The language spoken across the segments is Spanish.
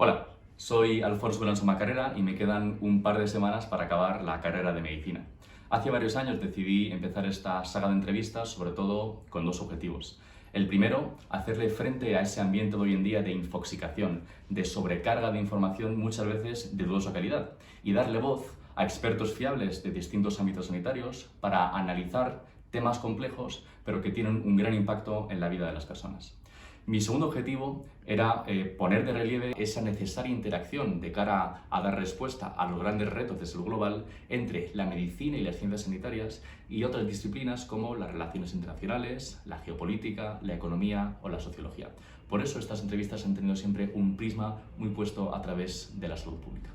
Hola, soy Alfonso Alonso Macarera y me quedan un par de semanas para acabar la carrera de medicina. Hace varios años decidí empezar esta saga de entrevistas, sobre todo con dos objetivos. El primero, hacerle frente a ese ambiente de hoy en día de infoxicación, de sobrecarga de información muchas veces de dudosa calidad, y darle voz a expertos fiables de distintos ámbitos sanitarios para analizar temas complejos, pero que tienen un gran impacto en la vida de las personas. Mi segundo objetivo era poner de relieve esa necesaria interacción de cara a dar respuesta a los grandes retos de salud global entre la medicina y las ciencias sanitarias y otras disciplinas como las relaciones internacionales, la geopolítica, la economía o la sociología. Por eso estas entrevistas han tenido siempre un prisma muy puesto a través de la salud pública.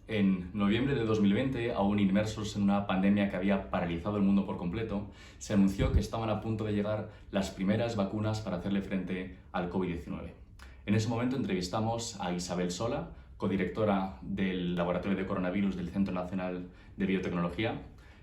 En noviembre de 2020, aún inmersos en una pandemia que había paralizado el mundo por completo, se anunció que estaban a punto de llegar las primeras vacunas para hacerle frente al COVID-19. En ese momento entrevistamos a Isabel Sola, codirectora del Laboratorio de Coronavirus del Centro Nacional de Biotecnología,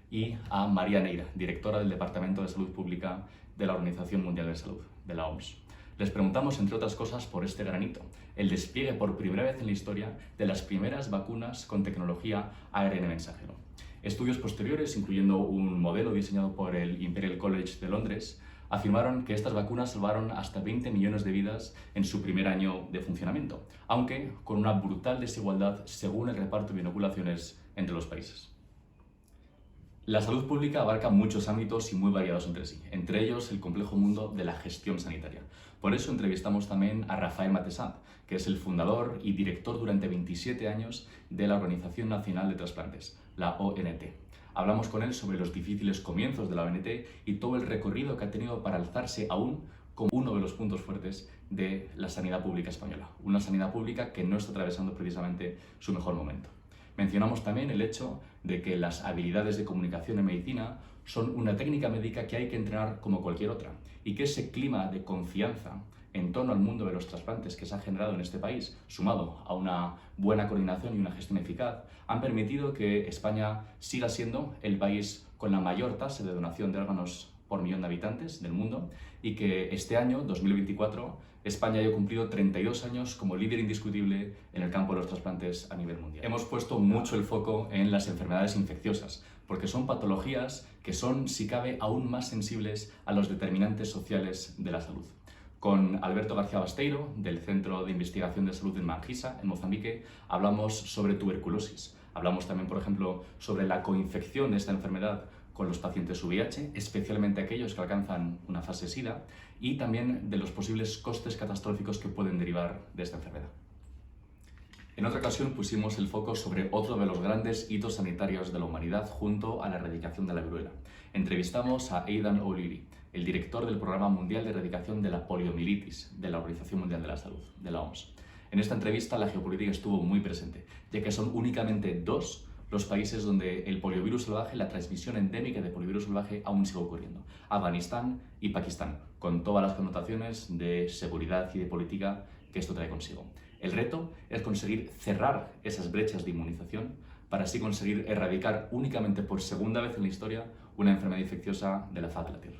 y a María Neira, directora del Departamento de Salud Pública de la Organización Mundial de Salud, de la OMS. Les preguntamos, entre otras cosas, por este gran hito, el despliegue por primera vez en la historia de las primeras vacunas con tecnología ARN mensajero. Estudios posteriores, incluyendo un modelo diseñado por el Imperial College de Londres, afirmaron que estas vacunas salvaron hasta 20 millones de vidas en su primer año de funcionamiento, aunque con una brutal desigualdad según el reparto de inoculaciones entre los países. La salud pública abarca muchos ámbitos y muy variados entre sí, entre ellos el complejo mundo de la gestión sanitaria. Por eso entrevistamos también a Rafael Matessat, que es el fundador y director durante 27 años de la Organización Nacional de Trasplantes, la ONT. Hablamos con él sobre los difíciles comienzos de la ONT y todo el recorrido que ha tenido para alzarse aún como uno de los puntos fuertes de la sanidad pública española, una sanidad pública que no está atravesando precisamente su mejor momento. Mencionamos también el hecho de que las habilidades de comunicación en medicina son una técnica médica que hay que entrenar como cualquier otra y que ese clima de confianza en torno al mundo de los trasplantes que se ha generado en este país, sumado a una buena coordinación y una gestión eficaz, han permitido que España siga siendo el país con la mayor tasa de donación de órganos por millón de habitantes del mundo y que este año, 2024, España haya cumplido 32 años como líder indiscutible en el campo de los trasplantes a nivel mundial. Hemos puesto mucho el foco en las enfermedades infecciosas, porque son patologías que son, si cabe, aún más sensibles a los determinantes sociales de la salud. Con Alberto García Basteiro, del Centro de Investigación de Salud en Mangisa, en Mozambique, hablamos sobre tuberculosis. Hablamos también, por ejemplo, sobre la coinfección de esta enfermedad con los pacientes VIH, especialmente aquellos que alcanzan una fase SIDA, y también de los posibles costes catastróficos que pueden derivar de esta enfermedad. En otra ocasión pusimos el foco sobre otro de los grandes hitos sanitarios de la humanidad junto a la erradicación de la viruela. Entrevistamos a Aidan O'Leary, el director del Programa Mundial de Erradicación de la Poliomielitis de la Organización Mundial de la Salud, de la OMS. En esta entrevista la geopolítica estuvo muy presente, ya que son únicamente dos los países donde el poliovirus salvaje, la transmisión endémica de poliovirus salvaje aún sigue ocurriendo. Afganistán y Pakistán, con todas las connotaciones de seguridad y de política que esto trae consigo. El reto es conseguir cerrar esas brechas de inmunización para así conseguir erradicar únicamente por segunda vez en la historia una enfermedad infecciosa de la faz de la Tierra.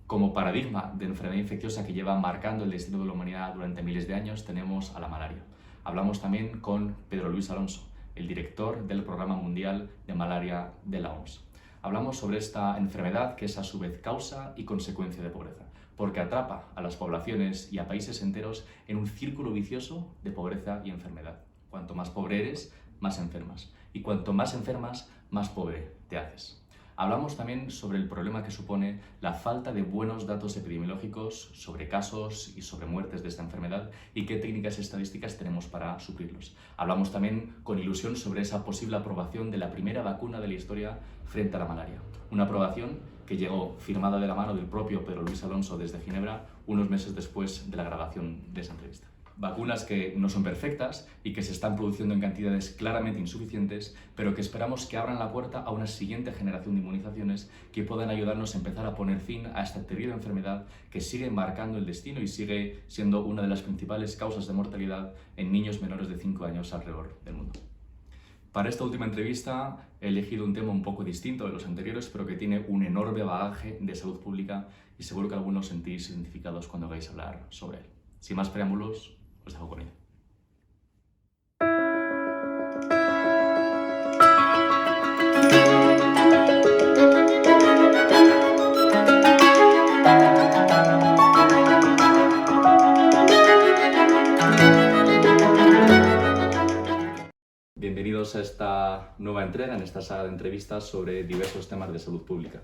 Como paradigma de enfermedad infecciosa que lleva marcando el destino de la humanidad durante miles de años tenemos a la malaria. Hablamos también con Pedro Luis Alonso, el director del Programa Mundial de Malaria de la OMS. Hablamos sobre esta enfermedad que es a su vez causa y consecuencia de pobreza, porque atrapa a las poblaciones y a países enteros en un círculo vicioso de pobreza y enfermedad. Cuanto más pobre eres, más enfermas. Y cuanto más enfermas, más pobre te haces. Hablamos también sobre el problema que supone la falta de buenos datos epidemiológicos sobre casos y sobre muertes de esta enfermedad y qué técnicas estadísticas tenemos para suplirlos. Hablamos también con ilusión sobre esa posible aprobación de la primera vacuna de la historia frente a la malaria. Una aprobación que llegó firmada de la mano del propio Pedro Luis Alonso desde Ginebra unos meses después de la grabación de esa entrevista. Vacunas que no son perfectas y que se están produciendo en cantidades claramente insuficientes, pero que esperamos que abran la puerta a una siguiente generación de inmunizaciones que puedan ayudarnos a empezar a poner fin a esta terrible enfermedad que sigue marcando el destino y sigue siendo una de las principales causas de mortalidad en niños menores de 5 años alrededor del mundo. Para esta última entrevista he elegido un tema un poco distinto de los anteriores, pero que tiene un enorme bagaje de salud pública y seguro que algunos sentís identificados cuando vais a hablar sobre él. Sin más preámbulos, Os dejo con ella. Bienvenidos a esta nueva entrega, en esta saga de entrevistas sobre diversos temas de salud pública.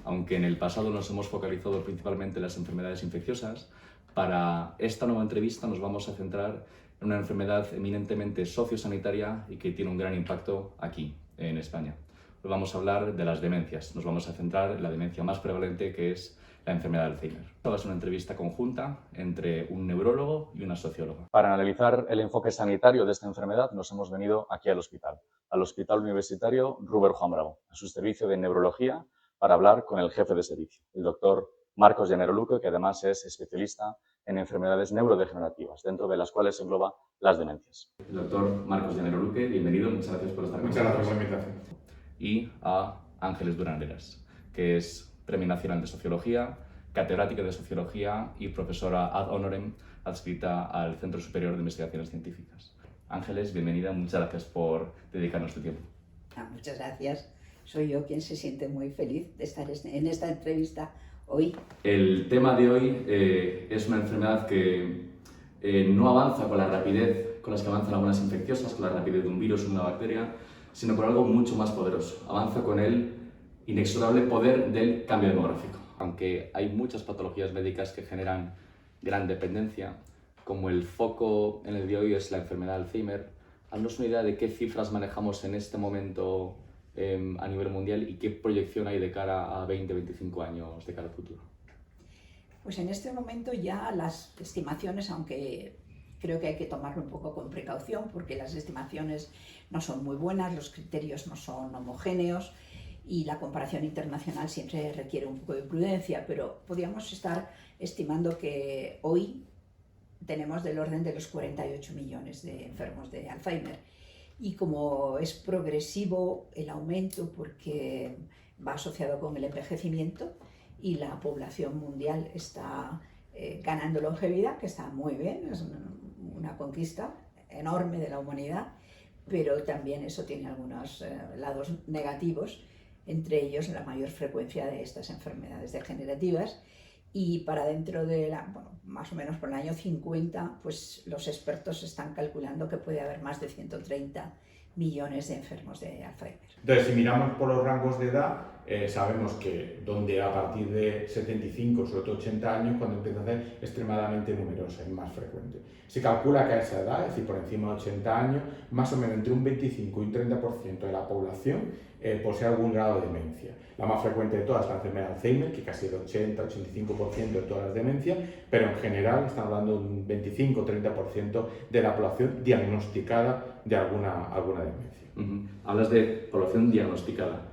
Aunque en el pasado nos hemos focalizado principalmente en las enfermedades infecciosas, para esta nueva entrevista nos vamos a centrar en una enfermedad eminentemente sociosanitaria y que tiene un gran impacto aquí, en España. Hoy vamos a hablar de las demencias. Nos vamos a centrar en la demencia más prevalente, que es la enfermedad de Alzheimer. Esta va a ser una entrevista conjunta entre un neurólogo y una socióloga. Para analizar el enfoque sanitario de esta enfermedad nos hemos venido aquí al Hospital Universitario Rubén Juan Bravo, a su servicio de neurología, para hablar con el jefe de servicio, el doctor Marcos Llanero Luque, que además es especialista en enfermedades neurodegenerativas, dentro de las cuales engloba las demencias. El doctor Marcos Llanero Luque, bienvenido, muchas gracias por estar con nosotros. Muchas gracias por la invitación. Y a Ángeles Durán Heras, que es Premio Nacional de Sociología, catedrática de Sociología y profesora ad honorem adscrita al Centro Superior de Investigaciones Científicas. Ángeles, bienvenida, muchas gracias por dedicarnos tu tiempo. Muchas gracias. Soy yo quien se siente muy feliz de estar en esta entrevista hoy. El tema de hoy es una enfermedad que no avanza con la rapidez con las que avanzan algunas infecciosas, con la rapidez de un virus o una bacteria, sino con algo mucho más poderoso. Avanza con el inexorable poder del cambio demográfico. Aunque hay muchas patologías médicas que generan gran dependencia, como el foco en el día de hoy es la enfermedad de Alzheimer, haznos una idea de qué cifras manejamos en este momento a nivel mundial y qué proyección hay de cara a 20-25 años de cara al futuro. Pues en este momento ya las estimaciones, aunque creo que hay que tomarlo un poco con precaución porque las estimaciones no son muy buenas, los criterios no son homogéneos y la comparación internacional siempre requiere un poco de prudencia, pero podríamos estar estimando que hoy tenemos del orden de los 48 millones de enfermos de Alzheimer. Y como es progresivo el aumento porque va asociado con el envejecimiento y la población mundial está ganando longevidad, que está muy bien, es una conquista enorme de la humanidad, pero también eso tiene algunos lados negativos, entre ellos la mayor frecuencia de estas enfermedades degenerativas. Y para dentro de más o menos por el año 50, pues los expertos están calculando que puede haber más de 130 millones de enfermos de Alzheimer. Entonces, si miramos por los rangos de edad, sabemos que donde a partir de 75, sobre todo 80 años, cuando empieza a ser extremadamente numerosa y más frecuente. Se calcula que a esa edad, es decir, por encima de 80 años, más o menos entre un 25 y un 30% de la población posee algún grado de demencia. La más frecuente de todas es la enfermedad de Alzheimer, que casi el 80-85% de todas las demencias, pero en general estamos hablando de un 25-30% de la población diagnosticada de alguna demencia. Hablas de población diagnosticada.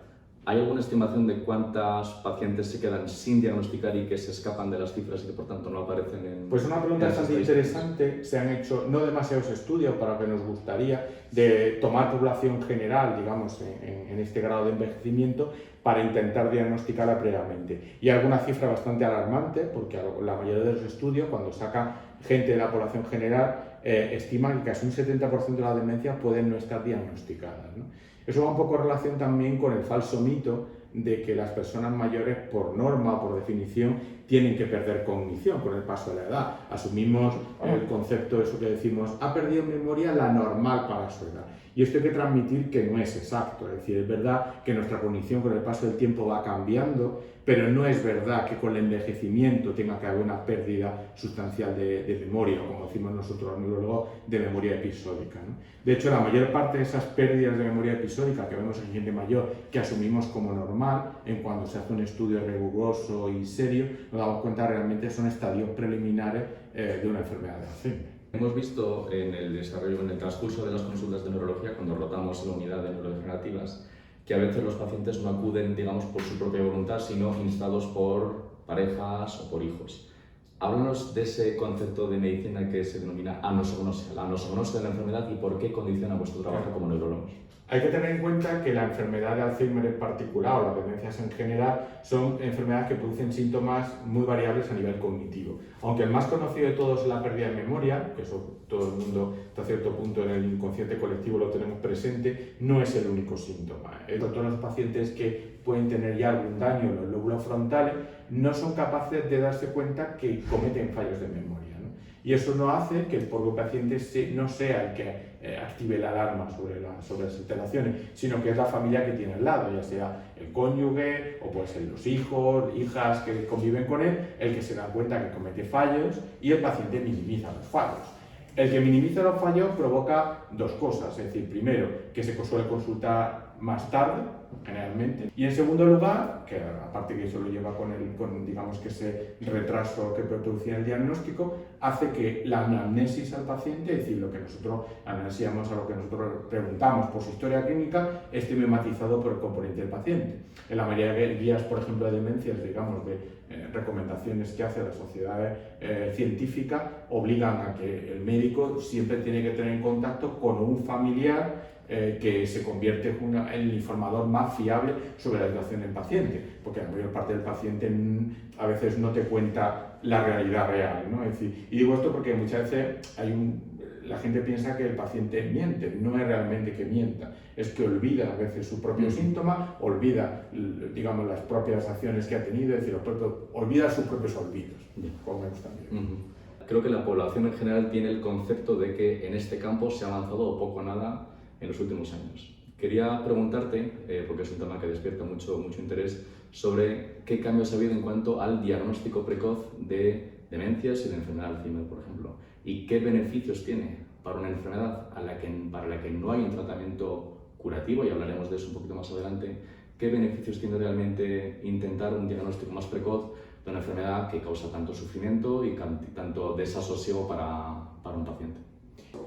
¿Hay alguna estimación de cuántas pacientes se quedan sin diagnosticar y que se escapan de las cifras y que por tanto no aparecen en... Pues una pregunta bastante interesante. Se han hecho no demasiados estudios para lo que nos gustaría de tomar población general, digamos, en este grado de envejecimiento para intentar diagnosticarla previamente. Y hay alguna cifra bastante alarmante porque la mayoría de los estudios, cuando saca gente de la población general, estiman que casi un 70% de las demencias pueden no estar diagnosticadas, ¿no? Eso va un poco en relación también con el falso mito de que las personas mayores, por norma, por definición, tienen que perder cognición con el paso de la edad. Asumimos el concepto de eso que decimos, ha perdido memoria la normal para su edad. Y esto hay que transmitir que no es exacto. Es decir, es verdad que nuestra cognición con el paso del tiempo va cambiando, pero no es verdad que con el envejecimiento tenga que haber una pérdida sustancial de memoria, o como decimos nosotros los neurólogos, de memoria episódica, ¿no? De hecho, la mayor parte de esas pérdidas de memoria episódica que vemos en gente mayor, que asumimos como normal, en cuando se hace un estudio riguroso y serio, nos damos cuenta realmente son estadios preliminares de una enfermedad de Alzheimer. Hemos visto en el desarrollo, en el transcurso de las consultas de neurología, cuando rotamos la unidad de neurodegenerativas, que a veces los pacientes no acuden, digamos, por su propia voluntad, sino instados por parejas o por hijos. Háblanos de ese concepto de medicina que se denomina anosognosia, la anosognosia de la enfermedad y por qué condiciona vuestro trabajo como neurólogos. Hay que tener en cuenta que la enfermedad de Alzheimer en particular o las demencias en general son enfermedades que producen síntomas muy variables a nivel cognitivo. Aunque el más conocido de todos es la pérdida de memoria, que eso todo el mundo hasta cierto punto en el inconsciente colectivo lo tenemos presente, no es el único síntoma. Todos los pacientes que pueden tener ya algún daño en los lóbulos frontales no son capaces de darse cuenta que cometen fallos de memoria. Y eso no hace que el propio paciente no sea el que active la alarma sobre las alteraciones, sino que es la familia que tiene al lado, ya sea el cónyuge o puede ser los hijos, hijas que conviven con él, el que se da cuenta que comete fallos y el paciente minimiza los fallos. El que minimiza los fallos provoca dos cosas, es decir, primero, que se suele consultar más tarde, generalmente, y en segundo lugar, que aparte que eso lo lleva con digamos que ese retraso que puede producir el diagnóstico, hace que la anamnesis al paciente, es decir, lo que nosotros analizamos, a lo que nosotros preguntamos por su historia clínica, esté mimetizado por el componente del paciente. En la mayoría de guías, por ejemplo, de demencias, digamos, de recomendaciones que hace la sociedad científica, obligan a que el médico siempre tiene que tener en contacto con un familiar que se convierte en el informador más fiable sobre la situación del paciente, porque la mayor parte del paciente a veces no te cuenta la realidad real, ¿no? Es decir, y digo esto porque muchas veces la gente piensa que el paciente miente, no es realmente que mienta, es que olvida a veces su propio síntoma, olvida, digamos, las propias acciones que ha tenido, es decir, olvida sus propios olvidos, como me gusta decir. Creo que la población en general tiene el concepto de que en este campo se ha avanzado poco o nada en los últimos años. Quería preguntarte, porque es un tema que despierta mucho interés, sobre qué cambios ha habido en cuanto al diagnóstico precoz de demencias y de enfermedad de Alzheimer, por ejemplo, y qué beneficios tiene para una enfermedad para la que no hay un tratamiento curativo, y hablaremos de eso un poquito más adelante, qué beneficios tiene realmente intentar un diagnóstico más precoz de una enfermedad que causa tanto sufrimiento y tanto desasosiego para un paciente.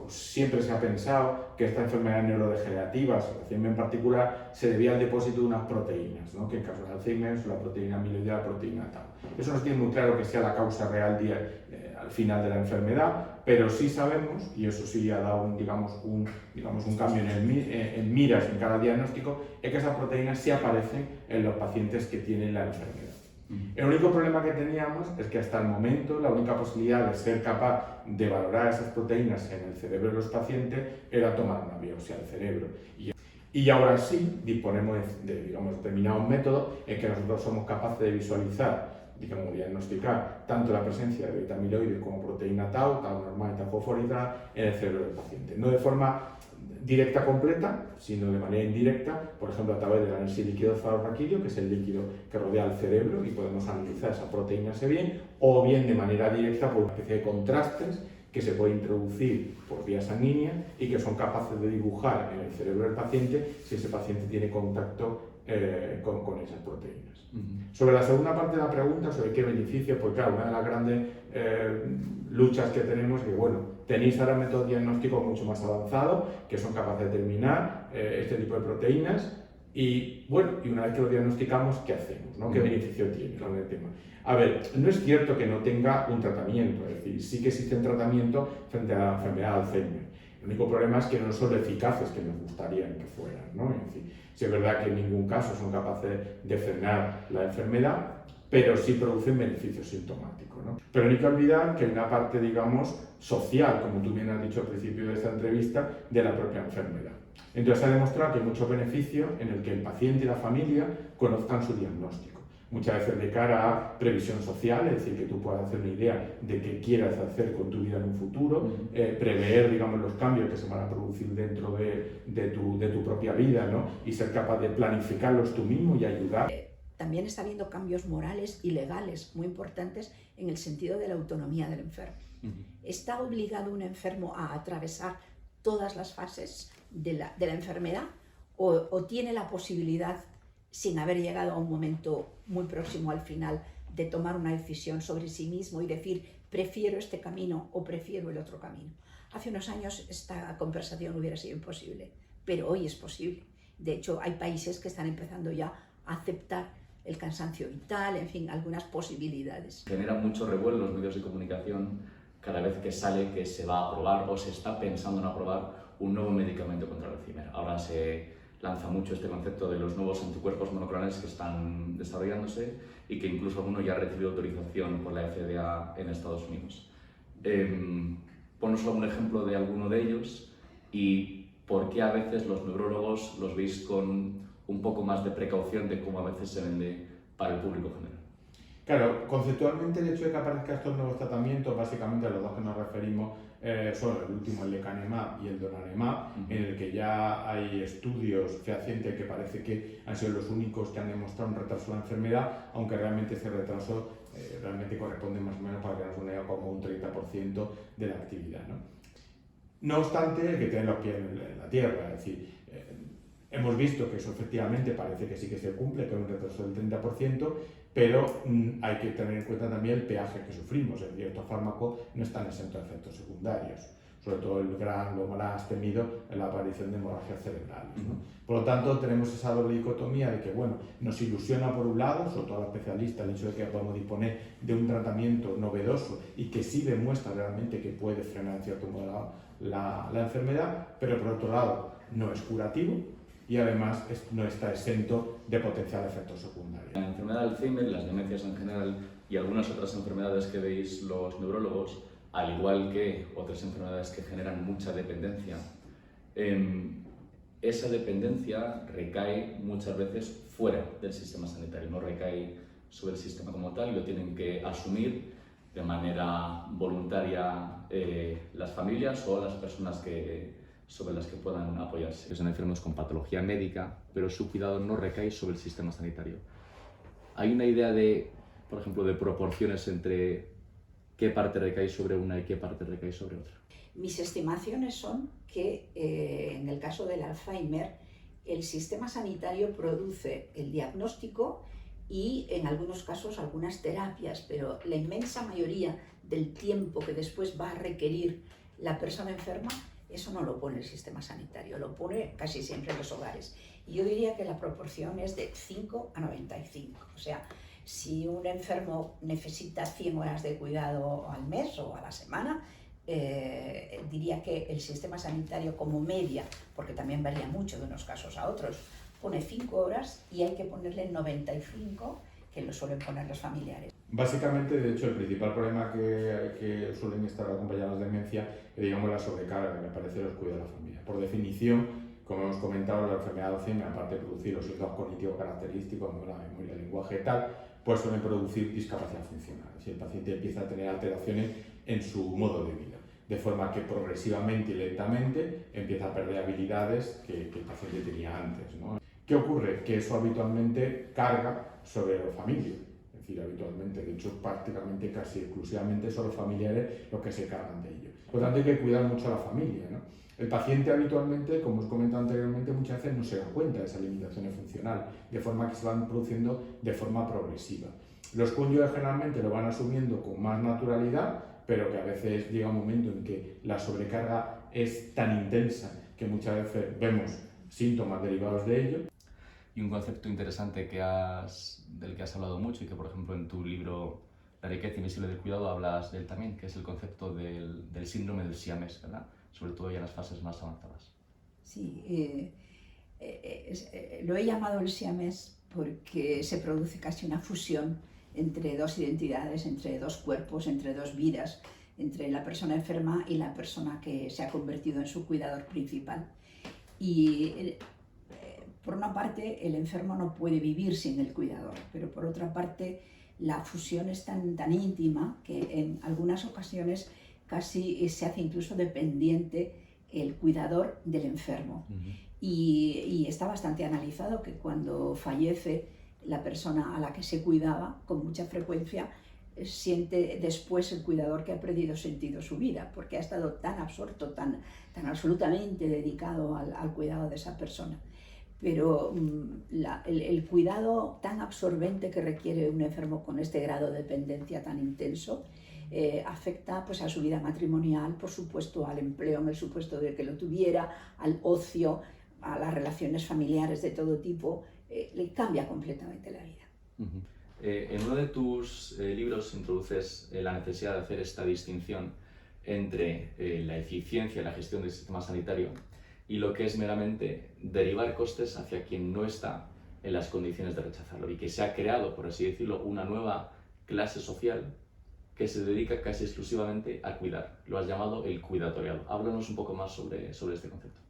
Siempre se ha pensado que estas enfermedades neurodegenerativas, Alzheimer en particular, se debía al depósito de unas proteínas, ¿no? Que en caso de Alzheimer es la proteína amiloide y la proteína tau. Eso no se tiene muy claro que sea la causa real al final de la enfermedad, pero sí sabemos, y eso sí ha dado un cambio en miras en cada diagnóstico, es que esas proteínas sí aparecen en los pacientes que tienen la enfermedad. El único problema que teníamos es que hasta el momento la única posibilidad de ser capaz de valorar esas proteínas en el cerebro de los pacientes era tomar una biopsia del cerebro. Y ahora sí disponemos de determinados métodos en que nosotros somos capaces de visualizar, diagnosticar tanto la presencia de beta amiloide como proteína tau normal y tau fosforilada en el cerebro del paciente. No de forma directa completa, sino de manera indirecta, por ejemplo a través del análisis líquido cefalorraquídeo, que es el líquido que rodea el cerebro, y podemos analizar esa proteína ese bien, o bien de manera directa por una especie de contrastes que se puede introducir por vía sanguínea y que son capaces de dibujar en el cerebro del paciente si ese paciente tiene contacto con esas proteínas. Sobre la segunda parte de la pregunta, sobre qué beneficios, pues claro, una de las grandes luchas que tenemos es que, bueno, tenéis ahora métodos diagnósticos mucho más avanzados que son capaces de determinar este tipo de proteínas y, bueno, y una vez que lo diagnosticamos, ¿qué hacemos? ¿No? ¿Qué beneficio tiene con el tema? A ver, no es cierto que no tenga un tratamiento, es decir, sí que existe un tratamiento frente a la enfermedad de Alzheimer. El único problema es que no son eficaces que nos gustaría que fueran, ¿no? Es decir, sí es verdad que en ningún caso son capaces de frenar la enfermedad, pero sí producen beneficios sintomáticos, ¿no? Pero no hay que olvidar que hay una parte, digamos, social, como tú bien has dicho al principio de esta entrevista, de la propia enfermedad. Entonces se ha demostrado que hay muchos beneficios en el que el paciente y la familia conozcan su diagnóstico. Muchas veces de cara a previsión social, es decir, que tú puedas hacer una idea de qué quieras hacer con tu vida en un futuro, prever, digamos, los cambios que se van a producir dentro de tu propia vida, ¿no? Y ser capaz de planificarlos tú mismo y ayudar. También está habiendo cambios morales y legales muy importantes en el sentido de la autonomía del enfermo. ¿Está obligado un enfermo a atravesar todas las fases de la enfermedad o tiene la posibilidad, sin haber llegado a un momento muy próximo al final, de tomar una decisión sobre sí mismo y decir prefiero este camino o prefiero el otro camino? Hace unos años esta conversación hubiera sido imposible, pero hoy es posible. De hecho, hay países que están empezando ya a aceptar el cansancio vital, en fin, algunas posibilidades. Genera mucho revuelo en los medios de comunicación cada vez que sale que se va a aprobar o se está pensando en aprobar un nuevo medicamento contra el Alzheimer. Ahora se lanza mucho este concepto de los nuevos anticuerpos monoclonales que están desarrollándose y que incluso alguno ya ha recibido autorización por la FDA en Estados Unidos. Ponos algún ejemplo de alguno de ellos y por qué a veces los neurólogos los veis con un poco más de precaución de cómo a veces se vende para el público general. Claro, conceptualmente el hecho de que aparezcan estos nuevos tratamientos, básicamente a los dos que nos referimos, son el último, el lecanemab y el donanemab, en el que ya hay estudios fehacientes que parece que han sido los únicos que han demostrado un retraso de la enfermedad, aunque realmente ese retraso realmente corresponde más o menos, para que nos una idea, como un 30% de la actividad, ¿no? No obstante, hay que tener los pies en la tierra, es decir, hemos visto que eso efectivamente parece que sí que se cumple, que hay un retraso del 30%, pero hay que tener en cuenta también el peaje que sufrimos. Es decir, estos fármacos no están exentos de efectos secundarios, sobre todo lo más temido es la aparición de hemorragias cerebrales, ¿no? Por lo tanto, tenemos esa doble dicotomía de que, bueno, nos ilusiona por un lado, sobre todo a los especialistas, el hecho de que podemos disponer de un tratamiento novedoso y que sí demuestra realmente que puede frenar en cierto modo la enfermedad, pero por otro lado no es curativo y además no está exento de potenciales efectos secundarios. La enfermedad de Alzheimer, las demencias en general y algunas otras enfermedades que veis los neurólogos, al igual que otras enfermedades que generan mucha dependencia, esa dependencia recae muchas veces fuera del sistema sanitario, no recae sobre el sistema como tal, y lo tienen que asumir de manera voluntaria las familias o las personas sobre las que puedan apoyarse. Son enfermos con patología médica, pero su cuidado no recae sobre el sistema sanitario. Hay una idea de, por ejemplo, de proporciones entre qué parte recae sobre una y qué parte recae sobre otra. Mis estimaciones son que en el caso del Alzheimer, el sistema sanitario produce el diagnóstico y en algunos casos algunas terapias, pero la inmensa mayoría del tiempo que después va a requerir la persona enferma, eso no lo pone el sistema sanitario, lo pone casi siempre los hogares. Y yo diría que la proporción es de 5 a 95. O sea, si un enfermo necesita 100 horas de cuidado al mes o a la semana, diría que el sistema sanitario como media, porque también varía mucho de unos casos a otros, pone 5 horas y hay que ponerle 95, que lo suelen poner los familiares. Básicamente, de hecho, el principal problema que suelen estar acompañados de demencia es, digamos, la sobrecarga que aparece en los cuidados de la familia. Por definición, como hemos comentado, la enfermedad de Alzheimer, aparte de producir los síntomas cognitivos característicos, como la memoria, el lenguaje y tal, pues suelen producir discapacidad funcional. Si el paciente empieza a tener alteraciones en su modo de vida, de forma que progresivamente y lentamente empieza a perder habilidades que el paciente tenía antes, ¿no? ¿Qué ocurre? Que eso habitualmente carga sobre la familia. Es decir, habitualmente, de hecho, prácticamente casi exclusivamente son los familiares los que se cargan de ello. Por lo tanto, hay que cuidar mucho a la familia, ¿no? El paciente habitualmente, como os he comentado anteriormente, muchas veces no se da cuenta de esas limitaciones funcionales, de forma que se van produciendo de forma progresiva. Los cónyuges generalmente lo van asumiendo con más naturalidad, pero que a veces llega un momento en que la sobrecarga es tan intensa que muchas veces vemos síntomas derivados de ello. Y un concepto interesante del que has hablado mucho y que, por ejemplo, en tu libro La riqueza invisible del cuidado hablas de él también, que es el concepto del síndrome del siamés, ¿verdad? Sobre todo ya en las fases más avanzadas. Sí, lo he llamado el siamés porque se produce casi una fusión entre dos identidades, entre dos cuerpos, entre dos vidas, entre la persona enferma y la persona que se ha convertido en su cuidador principal. Y por una parte, el enfermo no puede vivir sin el cuidador, pero por otra parte, la fusión es tan íntima que en algunas ocasiones casi se hace incluso dependiente el cuidador del enfermo. Y está bastante analizado que cuando fallece la persona a la que se cuidaba, con mucha frecuencia siente después el cuidador que ha perdido sentido su vida, porque ha estado tan absorto, tan absolutamente dedicado al cuidado de esa persona. Pero el cuidado tan absorbente que requiere un enfermo con este grado de dependencia tan intenso afecta pues, a su vida matrimonial, por supuesto al empleo en el supuesto de que lo tuviera, al ocio, a las relaciones familiares de todo tipo, le cambia completamente la vida. Uh-huh. En uno de tus libros introduces la necesidad de hacer esta distinción entre la eficiencia y la gestión del sistema sanitario y lo que es meramente derivar costes hacia quien no está en las condiciones de rechazarlo, y que se ha creado, por así decirlo, una nueva clase social que se dedica casi exclusivamente a cuidar. Lo has llamado el cuidatoriado. Háblanos un poco más sobre este concepto.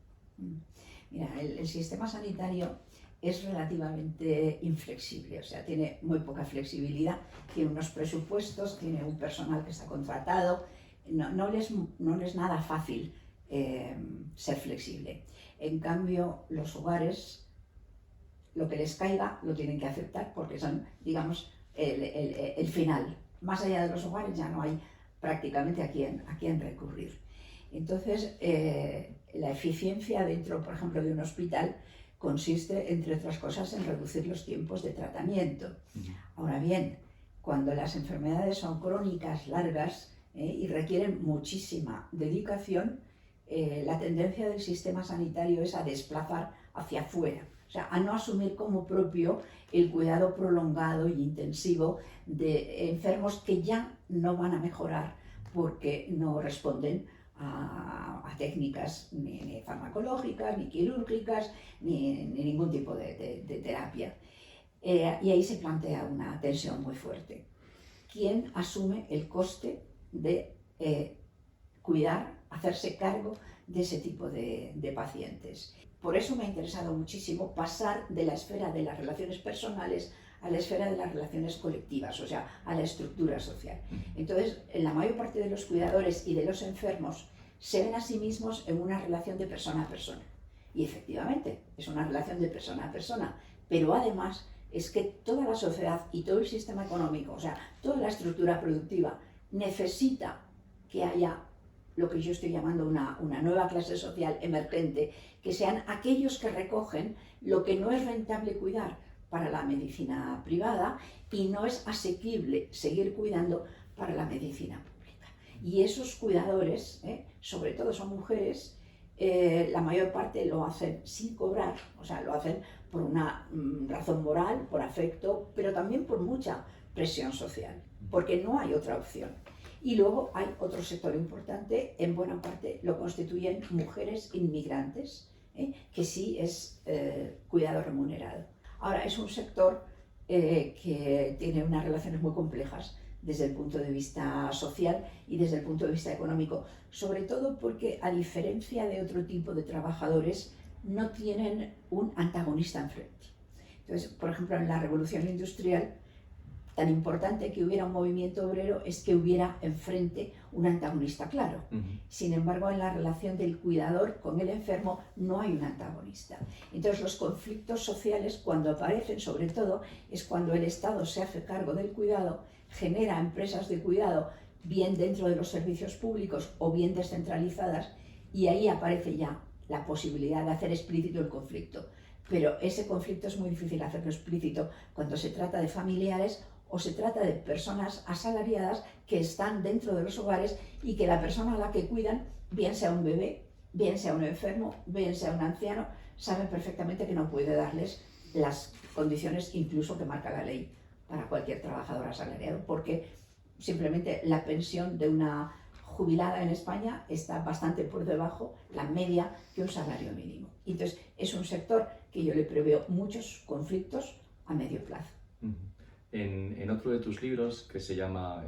Mira, el sistema sanitario es relativamente inflexible, o sea, tiene muy poca flexibilidad, tiene unos presupuestos, tiene un personal que está contratado, no les es nada fácil ser flexible. En cambio, los hogares, lo que les caiga lo tienen que aceptar porque son, digamos, el final. Más allá de los hogares ya no hay prácticamente a quién recurrir. Entonces, la eficiencia dentro, por ejemplo, de un hospital consiste, entre otras cosas, en reducir los tiempos de tratamiento. Ahora bien, cuando las enfermedades son crónicas, largas y requieren muchísima dedicación, la tendencia del sistema sanitario es a desplazar hacia afuera, o sea, a no asumir como propio el cuidado prolongado y intensivo de enfermos que ya no van a mejorar porque no responden a técnicas ni farmacológicas, ni quirúrgicas, ni ningún tipo de terapia. Y ahí se plantea una tensión muy fuerte. ¿Quién asume el coste de cuidar, hacerse cargo de ese tipo de pacientes? Por eso me ha interesado muchísimo pasar de la esfera de las relaciones personales a la esfera de las relaciones colectivas, o sea, a la estructura social. Entonces, la mayor parte de los cuidadores y de los enfermos se ven a sí mismos en una relación de persona a persona. Y efectivamente, es una relación de persona a persona, pero además es que toda la sociedad y todo el sistema económico, o sea, toda la estructura productiva, necesita que haya lo que yo estoy llamando una nueva clase social emergente, que sean aquellos que recogen lo que no es rentable cuidar para la medicina privada y no es asequible seguir cuidando para la medicina pública. Y esos cuidadores, sobre todo son mujeres, la mayor parte lo hacen sin cobrar, o sea, lo hacen por una razón moral, por afecto, pero también por mucha presión social, porque no hay otra opción. Y luego hay otro sector importante, en buena parte lo constituyen mujeres inmigrantes, que sí es cuidado remunerado. Ahora, es un sector que tiene unas relaciones muy complejas desde el punto de vista social y desde el punto de vista económico, sobre todo porque, a diferencia de otro tipo de trabajadores, no tienen un antagonista enfrente. Entonces, por ejemplo, en la Revolución Industrial, tan importante que hubiera un movimiento obrero es que hubiera enfrente un antagonista claro. Sin embargo, en la relación del cuidador con el enfermo no hay un antagonista. Entonces, los conflictos sociales, cuando aparecen, sobre todo, es cuando el Estado se hace cargo del cuidado, genera empresas de cuidado, bien dentro de los servicios públicos o bien descentralizadas, y ahí aparece ya la posibilidad de hacer explícito el conflicto. Pero ese conflicto es muy difícil hacerlo explícito cuando se trata de familiares o se trata de personas asalariadas que están dentro de los hogares y que la persona a la que cuidan, bien sea un bebé, bien sea un enfermo, bien sea un anciano, saben perfectamente que no puede darles las condiciones incluso que marca la ley para cualquier trabajador asalariado, porque simplemente la pensión de una jubilada en España está bastante por debajo, la media, que un salario mínimo. Entonces, es un sector que yo le preveo muchos conflictos a medio plazo. En otro de tus libros, que se llama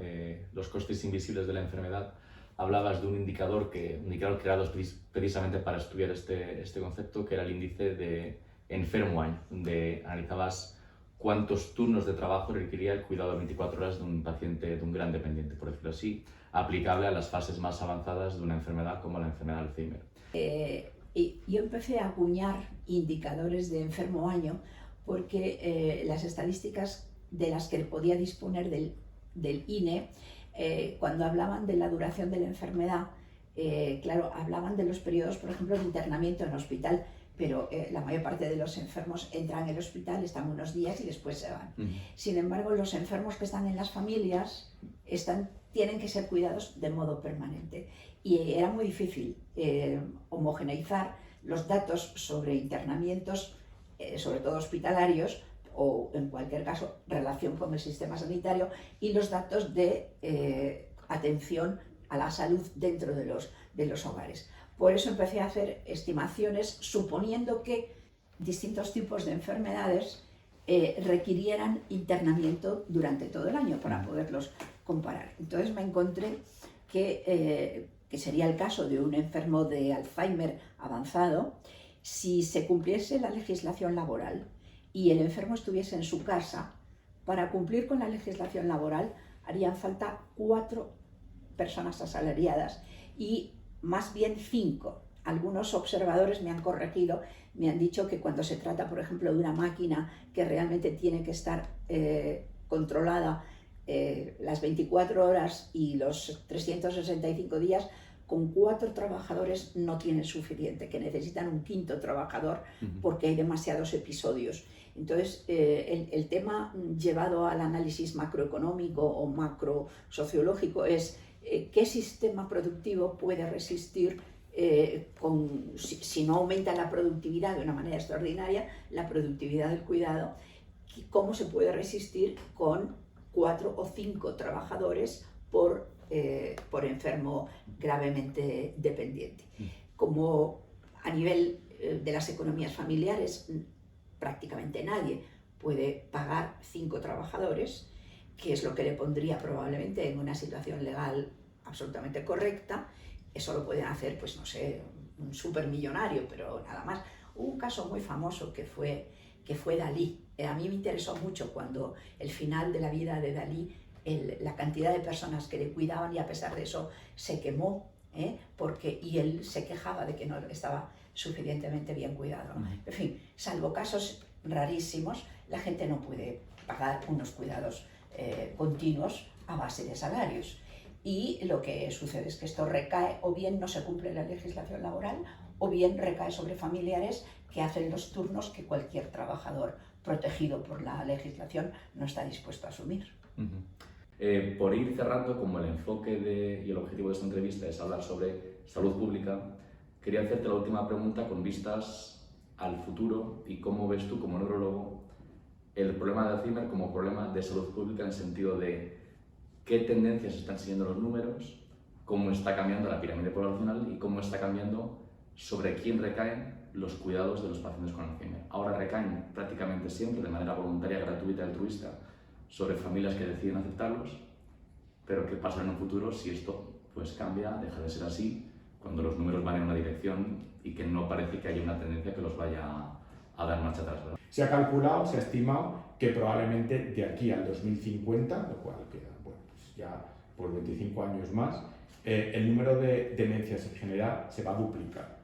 Los costes invisibles de la enfermedad, hablabas de un indicador creado precisamente para estudiar este concepto, que era el índice de enfermo año, donde analizabas cuántos turnos de trabajo requería el cuidado de 24 horas de un paciente, de un gran dependiente, por decirlo así, aplicable a las fases más avanzadas de una enfermedad como la enfermedad de Alzheimer. Y yo empecé a acuñar indicadores de enfermo año porque las estadísticas de las que podía disponer del INE, cuando hablaban de la duración de la enfermedad, claro, hablaban de los periodos, por ejemplo, de internamiento en hospital, pero la mayor parte de los enfermos entran en el hospital, están unos días y después se van. Sin embargo, los enfermos que están en las familias tienen que ser cuidados de modo permanente. Y era muy difícil homogeneizar los datos sobre internamientos, sobre todo hospitalarios, o en cualquier caso relación con el sistema sanitario y los datos de atención a la salud dentro de los hogares. Por eso empecé a hacer estimaciones suponiendo que distintos tipos de enfermedades requirieran internamiento durante todo el año para poderlos comparar. Entonces me encontré que sería el caso de un enfermo de Alzheimer avanzado, si se cumpliese la legislación laboral y el enfermo estuviese en su casa, para cumplir con la legislación laboral harían falta 4 personas asalariadas y más bien 5. Algunos observadores me han corregido, me han dicho que cuando se trata, por ejemplo, de una máquina que realmente tiene que estar controlada las 24 horas y los 365 días, con 4 trabajadores no tiene suficiente, que necesitan un 5.º trabajador porque hay demasiados episodios. Entonces, el tema llevado al análisis macroeconómico o macrosociológico es qué sistema productivo puede resistir si no aumenta la productividad de una manera extraordinaria, la productividad del cuidado, cómo se puede resistir con 4 o 5 trabajadores por enfermo gravemente dependiente. Como a nivel de las economías familiares prácticamente nadie puede pagar 5 trabajadores, que es lo que le pondría probablemente en una situación legal absolutamente correcta. Eso lo pueden hacer, pues no sé, un supermillonario, pero nada más. Hubo un caso muy famoso que fue Dalí. A mí me interesó mucho cuando el final de la vida de Dalí, la cantidad de personas que le cuidaban y a pesar de eso se quemó, y él se quejaba de que no estaba suficientemente bien cuidado, ¿no? En fin, salvo casos rarísimos, la gente no puede pagar unos cuidados continuos a base de salarios. Y lo que sucede es que esto recae, o bien no se cumple la legislación laboral, o bien recae sobre familiares que hacen los turnos que cualquier trabajador protegido por la legislación no está dispuesto a asumir. Por ir cerrando, como el enfoque y el objetivo de esta entrevista es hablar sobre salud pública, quería hacerte la última pregunta con vistas al futuro y cómo ves tú como neurólogo el problema de Alzheimer como problema de salud pública en el sentido de qué tendencias están siguiendo los números, cómo está cambiando la pirámide poblacional y cómo está cambiando sobre quién recaen los cuidados de los pacientes con Alzheimer. Ahora recaen prácticamente siempre de manera voluntaria, gratuita y altruista sobre familias que deciden aceptarlos, pero ¿qué pasa en un futuro si esto pues cambia, deja de ser así, cuando los números van en una dirección y que no parece que haya una tendencia que los vaya a dar marcha atrás, ¿verdad? Se ha calculado, se ha estimado que probablemente de aquí al 2050, lo cual queda ya por 25 años más, el número de demencias en general se va a duplicar.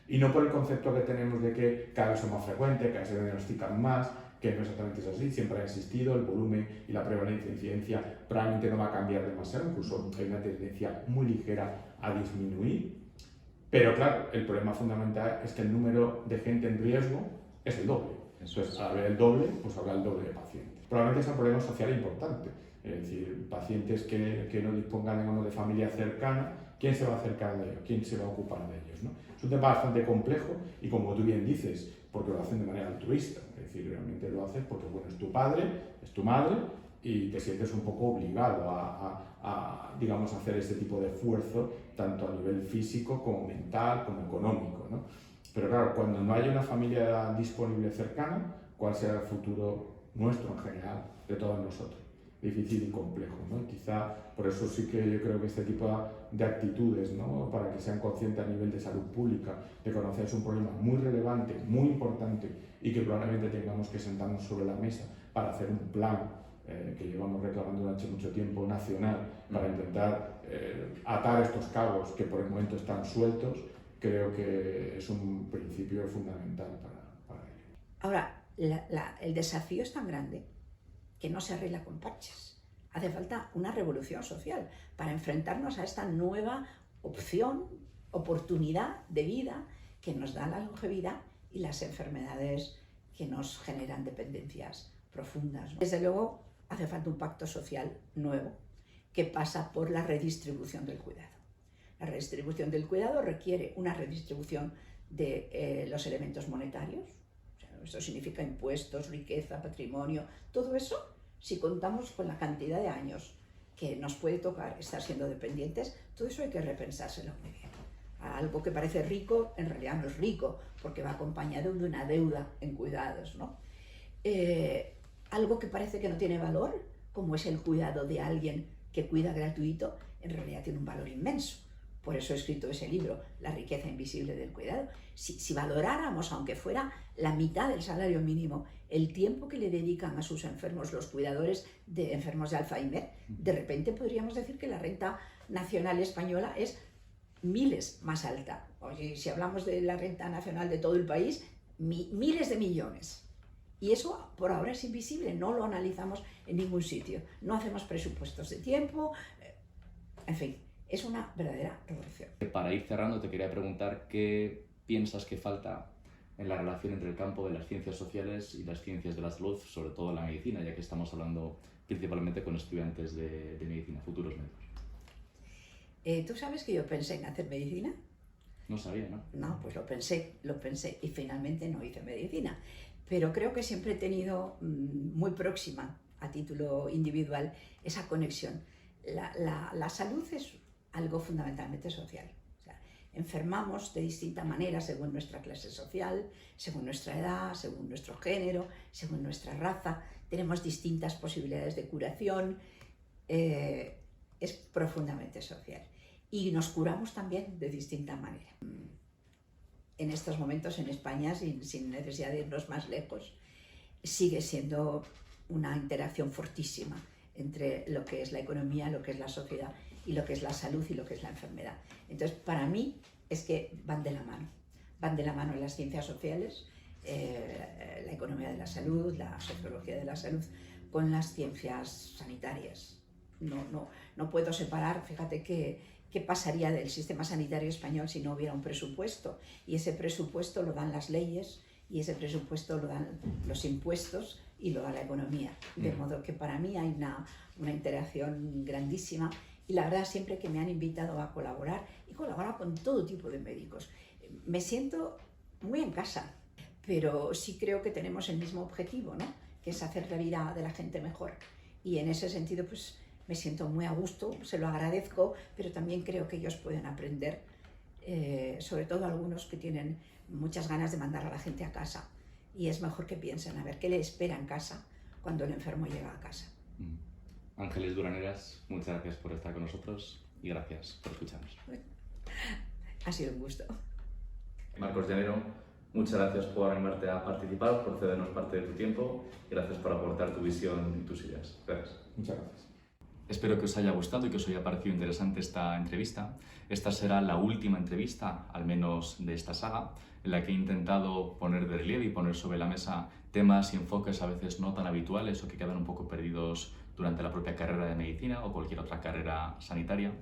Y no por el concepto que tenemos de que cada vez son más frecuentes, cada vez se diagnostican más, que no exactamente es así, siempre ha existido, el volumen y la prevalencia e incidencia probablemente no va a cambiar demasiado, incluso hay una tendencia muy ligera a disminuir. Pero claro, el problema fundamental es que el número de gente en riesgo es el doble. Entonces, al haber el doble, pues habrá el doble de pacientes. Probablemente es un problema social importante. Es decir, pacientes que no dispongan, digamos, de familia cercana, ¿quién se va a acercar de ellos? ¿Quién se va a ocupar de ellos, ¿no? Es un tema bastante complejo y, como tú bien dices, porque lo hacen de manera altruista. Es decir, realmente lo haces porque, bueno, es tu padre, es tu madre y te sientes un poco obligado a digamos, hacer este tipo de esfuerzo, tanto a nivel físico como mental, como económico, ¿no? Pero claro, cuando no haya una familia disponible cercana, ¿cuál será el futuro nuestro en general, de todos nosotros? Difícil y complejo, ¿no? Quizá por eso sí que yo creo que este tipo de actitudes, ¿no? Para que sean conscientes a nivel de salud pública, de conocer es un problema muy relevante, muy importante y que probablemente tengamos que sentarnos sobre la mesa para hacer un plan que llevamos reclamando durante mucho tiempo nacional para intentar atar estos cabos que por el momento están sueltos. Creo que es un principio fundamental para ello. Ahora, el desafío es tan grande que no se arregla con parches. Hace falta una revolución social para enfrentarnos a esta nueva opción, oportunidad de vida que nos da la longevidad y las enfermedades que nos generan dependencias profundas, ¿no? Desde luego, hace falta un pacto social nuevo que pasa por la redistribución del cuidado. La redistribución del cuidado requiere una redistribución de los elementos monetarios. O sea, Esto significa impuestos, riqueza, patrimonio, todo eso, si contamos con la cantidad de años que nos puede tocar estar siendo dependientes, todo eso hay que repensárselo muy bien. Algo que parece rico, en realidad no es rico, porque va acompañado de una deuda en cuidados, ¿no? Algo que parece que no tiene valor, como es el cuidado de alguien que cuida gratuito, en realidad tiene un valor inmenso. Por eso he escrito ese libro, La riqueza invisible del cuidado. Si valoráramos, aunque fuera la mitad del salario mínimo, el tiempo que le dedican a sus enfermos los cuidadores de enfermos de Alzheimer, de repente podríamos decir que la renta nacional española es miles más alta. Oye, si hablamos de la renta nacional de todo el país, miles de millones. Y eso por ahora es invisible, no lo analizamos en ningún sitio. No hacemos presupuestos de tiempo, en fin. Es una verdadera revolución. Para ir cerrando, te quería preguntar qué piensas que falta en la relación entre el campo de las ciencias sociales y las ciencias de la salud, sobre todo la medicina, ya que estamos hablando principalmente con estudiantes de medicina, futuros médicos. ¿Tú sabes que yo pensé en hacer medicina? No sabía, ¿no? No, pues lo pensé y finalmente no hice medicina. Pero creo que siempre he tenido muy próxima, a título individual, esa conexión. La salud es algo fundamentalmente social. O sea, enfermamos de distinta manera según nuestra clase social, según nuestra edad, según nuestro género, según nuestra raza. Tenemos distintas posibilidades de curación. Es profundamente social. Y nos curamos también de distinta manera. En estos momentos en España, sin necesidad de irnos más lejos, sigue siendo una interacción fortísima entre lo que es la economía, lo que es la sociedad y lo que es la salud y lo que es la enfermedad. Entonces, para mí es que van de la mano. Van de la mano las ciencias sociales, la economía de la salud, la sociología de la salud, con las ciencias sanitarias. No puedo separar, fíjate qué pasaría del sistema sanitario español si no hubiera un presupuesto. Y ese presupuesto lo dan las leyes, y ese presupuesto lo dan los impuestos y lo da la economía. De modo que para mí hay una interacción grandísima. Y la verdad, siempre que me han invitado a colaborar, he colaborado con todo tipo de médicos. Me siento muy en casa, pero sí creo que tenemos el mismo objetivo, ¿no? Que es hacer la vida de la gente mejor. Y en ese sentido, pues me siento muy a gusto, se lo agradezco, pero también creo que ellos pueden aprender, sobre todo algunos que tienen muchas ganas de mandar a la gente a casa. Y es mejor que piensen a ver qué le espera en casa cuando el enfermo llega a casa. Ángeles Duraneras, muchas gracias por estar con nosotros y gracias por escucharnos. Ha sido un gusto. Marcos Llanero, muchas gracias por animarte a participar, por cedernos parte de tu tiempo y gracias por aportar tu visión y tus ideas. Gracias. Muchas gracias. Espero que os haya gustado y que os haya parecido interesante esta entrevista. Esta será la última entrevista, al menos de esta saga, en la que he intentado poner de relieve y poner sobre la mesa temas y enfoques a veces no tan habituales o que quedan un poco perdidos durante la propia carrera de medicina o cualquier otra carrera sanitaria.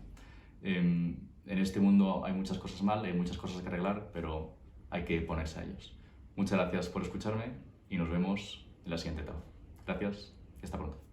En este mundo hay muchas cosas mal, hay muchas cosas que arreglar, pero hay que ponerse a ellos. Muchas gracias por escucharme y nos vemos en la siguiente etapa. Gracias y hasta pronto.